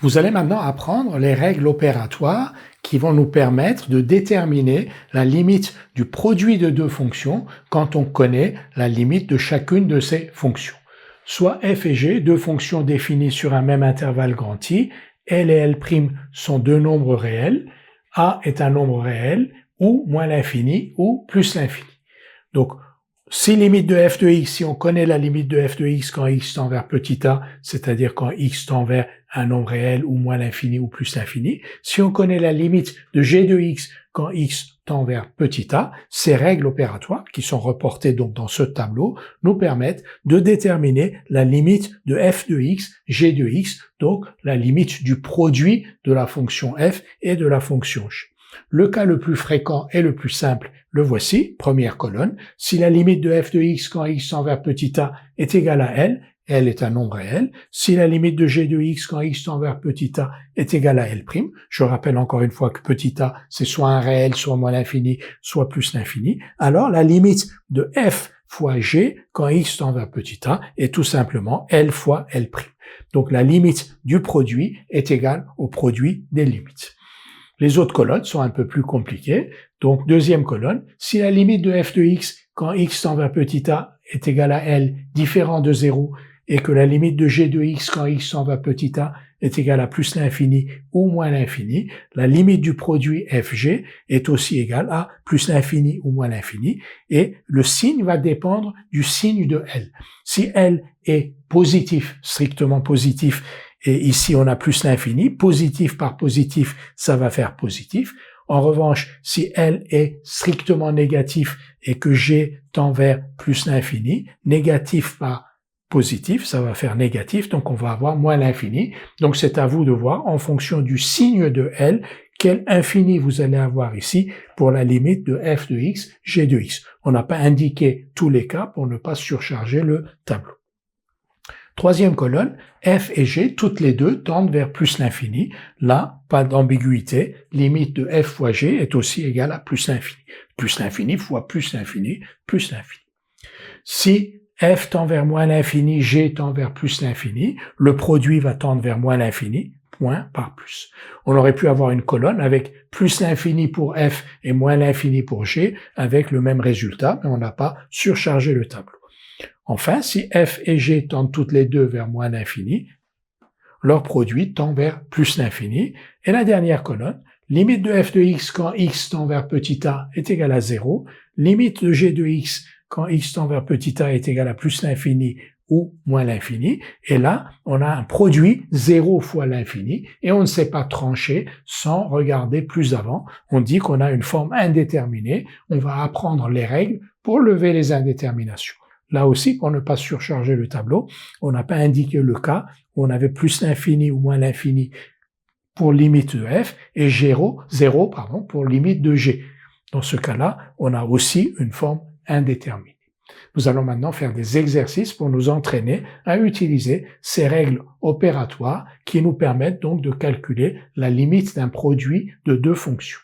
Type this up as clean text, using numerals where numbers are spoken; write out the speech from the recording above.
Vous allez maintenant apprendre les règles opératoires qui vont nous permettre de déterminer la limite du produit de deux fonctions quand on connaît la limite de chacune de ces fonctions. Soit f et g, deux fonctions définies sur un même intervalle grand I, L et L' sont deux nombres réels, A est un nombre réel, ou moins l'infini, ou plus l'infini. Donc, si limite de f de x, si on connaît la limite de f de x quand x tend vers petit a, c'est-à-dire quand x tend vers un nombre réel ou moins l'infini ou plus l'infini, si on connaît la limite de g de x quand x tend vers petit a, ces règles opératoires, qui sont reportées donc dans ce tableau, nous permettent de déterminer la limite de f de x, g de x, donc la limite du produit de la fonction f et de la fonction g. Le cas le plus fréquent et le plus simple, le voici, première colonne. Si la limite de f de x quand x tend vers petit a est égale à L, L est un nombre réel. Si la limite de g de x quand x tend vers petit a est égale à L', je rappelle encore une fois que petit a, c'est soit un réel, soit moins l'infini, soit plus l'infini, alors la limite de f fois g quand x tend vers petit a est tout simplement L fois L'. Donc la limite du produit est égale au produit des limites. Les autres colonnes sont un peu plus compliquées. Donc, deuxième colonne, si la limite de f de x quand x tend vers petit a est égale à L différent de 0 et que la limite de g de x quand x tend vers petit a est égale à plus l'infini ou moins l'infini, la limite du produit fg est aussi égale à plus l'infini ou moins l'infini et le signe va dépendre du signe de L. Si L est positif, strictement positif, et ici on a plus l'infini, positif par positif, ça va faire positif. En revanche, si L est strictement négatif et que G tend vers plus l'infini, négatif par positif, ça va faire négatif, donc on va avoir moins l'infini. Donc c'est à vous de voir, en fonction du signe de L, quel infini vous allez avoir ici pour la limite de f de x, g de x. On n'a pas indiqué tous les cas pour ne pas surcharger le tableau. Troisième colonne, f et g, toutes les deux tendent vers plus l'infini. Là, pas d'ambiguïté, limite de f fois g est aussi égale à plus l'infini. Plus l'infini fois plus l'infini, plus l'infini. Si f tend vers moins l'infini, g tend vers plus l'infini, le produit va tendre vers moins l'infini, point par plus. On aurait pu avoir une colonne avec plus l'infini pour f et moins l'infini pour g, avec le même résultat, mais on n'a pas surchargé le tableau. Enfin, si f et g tendent toutes les deux vers moins l'infini, leur produit tend vers plus l'infini. Et la dernière colonne, limite de f de x quand x tend vers petit a est égale à 0, limite de g de x quand x tend vers petit a est égale à plus l'infini ou moins l'infini. Et là, on a un produit 0 fois l'infini et on ne sait pas trancher sans regarder plus avant. On dit qu'on a une forme indéterminée. On va apprendre les règles pour lever les indéterminations. Là aussi, pour ne pas surcharger le tableau, on n'a pas indiqué le cas où on avait plus l'infini ou moins l'infini pour limite de f et 0 pour limite de g. Dans ce cas-là, on a aussi une forme indéterminée. Nous allons maintenant faire des exercices pour nous entraîner à utiliser ces règles opératoires qui nous permettent donc de calculer la limite d'un produit de deux fonctions.